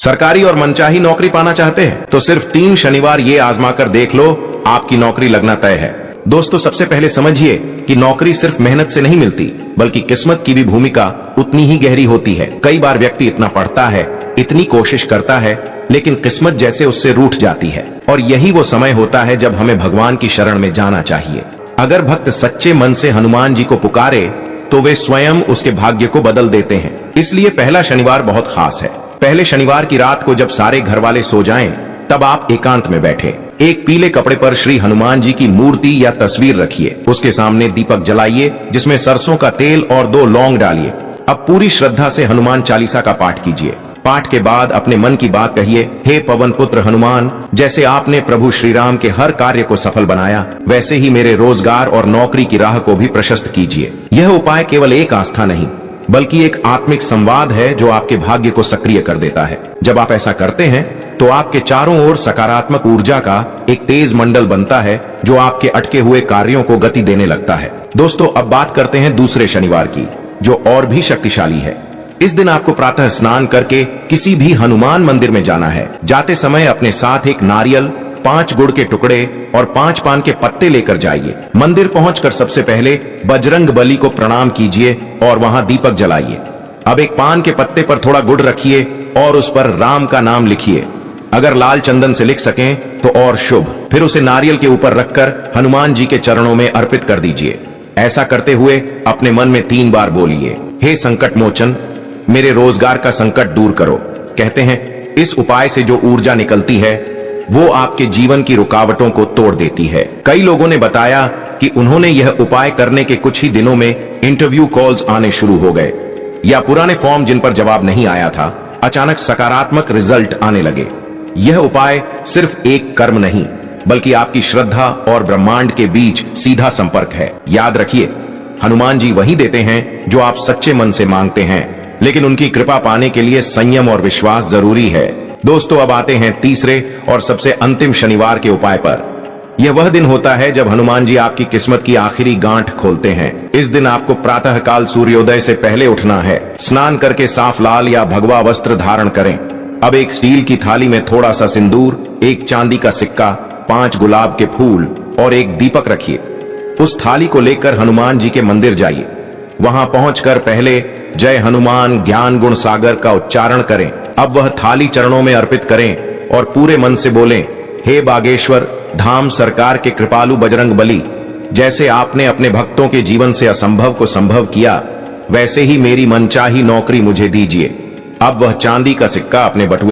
सरकारी और मनचाही नौकरी पाना चाहते हैं तो सिर्फ 3 शनिवार ये आजमा कर देख लो, आपकी नौकरी लगना तय है। दोस्तों, सबसे पहले समझिए कि नौकरी सिर्फ मेहनत से नहीं मिलती, बल्कि किस्मत की भी भूमिका उतनी ही गहरी होती है। कई बार व्यक्ति इतना पढ़ता है, इतनी कोशिश करता है, लेकिन किस्मत जैसे उससे रूठ जाती है। और यही वो समय होता है जब हमें भगवान की शरण में जाना चाहिए। अगर भक्त सच्चे मन से हनुमान जी को पुकारे तो वे स्वयं उसके भाग्य को बदल देते हैं। इसलिए पहला शनिवार बहुत खास है। पहले शनिवार की रात को जब सारे घर वाले सो जाएं, तब आप एकांत में बैठे एक पीले कपड़े पर श्री हनुमान जी की मूर्ति या तस्वीर रखिए। उसके सामने दीपक जलाइए, जिसमें सरसों का तेल और 2 लौंग डालिए। अब पूरी श्रद्धा से हनुमान चालीसा का पाठ कीजिए। पाठ के बाद अपने मन की बात कहिए, हे पवन पुत्र हनुमान, जैसे आपने प्रभु श्री राम के हर कार्य को सफल बनाया, वैसे ही मेरे रोजगार और नौकरी की राह को भी प्रशस्त कीजिए। यह उपाय केवल एक आस्था नहीं, बल्कि एक आत्मिक संवाद है जो आपके भाग्य को सक्रिय कर देता है। जब आप ऐसा करते हैं तो आपके चारों ओर सकारात्मक ऊर्जा का एक तेज मंडल बनता है, जो आपके अटके हुए कार्यों को गति देने लगता है। दोस्तों, अब बात करते हैं दूसरे शनिवार की, जो और भी शक्तिशाली है। इस दिन आपको प्रातः स्नान करके किसी भी हनुमान मंदिर में जाना है। जाते समय अपने साथ एक नारियल, 5 गुड़ के टुकड़े और 5 पान के पत्ते लेकर जाइए। मंदिर पहुंचकर सबसे पहले बजरंग बली को प्रणाम कीजिए और वहां दीपक जलाइए। अब एक पान के पत्ते पर थोड़ा गुड़ रखिए और उस पर राम का नाम लिखिए। अगर लाल चंदन से लिख सकें तो और शुभ। फिर उसे नारियल के ऊपर रखकर हनुमान जी के चरणों में अर्पित कर दीजिए। ऐसा करते हुए अपने मन में 3 बार बोलिए, हे संकट मोचन, मेरे रोजगार का संकट दूर करो। कहते हैं इस उपाय से जो ऊर्जा निकलती है वो आपके जीवन की रुकावटों को तोड़ देती है। कई लोगों ने बताया कि उन्होंने यह उपाय करने के कुछ ही दिनों में इंटरव्यू कॉल्स आने शुरू हो गए, या पुराने फॉर्म जिन पर जवाब नहीं आया था, अचानक सकारात्मक रिजल्ट आने लगे। यह उपाय सिर्फ एक कर्म नहीं, बल्कि आपकी श्रद्धा और ब्रह्मांड के बीच सीधा संपर्क है। याद रखिए, हनुमान जी वही देते हैं जो आप सच्चे मन से मांगते हैं, लेकिन उनकी कृपा पाने के लिए संयम और विश्वास जरूरी है। दोस्तों, अब आते हैं तीसरे और सबसे अंतिम शनिवार के उपाय पर। यह वह दिन होता है जब हनुमान जी आपकी किस्मत की आखिरी गांठ खोलते हैं। इस दिन आपको प्रातः काल सूर्योदय से पहले उठना है। स्नान करके साफ लाल या भगवा वस्त्र धारण करें। अब एक स्टील की थाली में थोड़ा सा सिंदूर, एक चांदी का सिक्का, 5 गुलाब के फूल और एक दीपक रखिए। उस थाली को लेकर हनुमान जी के मंदिर जाइए। वहां पहुंचकर पहले जय हनुमान ज्ञान गुण सागर का उच्चारण करें। अब वह थाली चरणों में अर्पित करें और पूरे मन से बोलें, हे बागेश्वर धाम सरकार के कृपालु बजरंग बली, जैसे आपने अपने भक्तों के जीवन से असंभव को संभव किया, वैसे ही मेरी मनचाही नौकरी मुझे दीजिए। अब वह चांदी का सिक्का अपने बटुए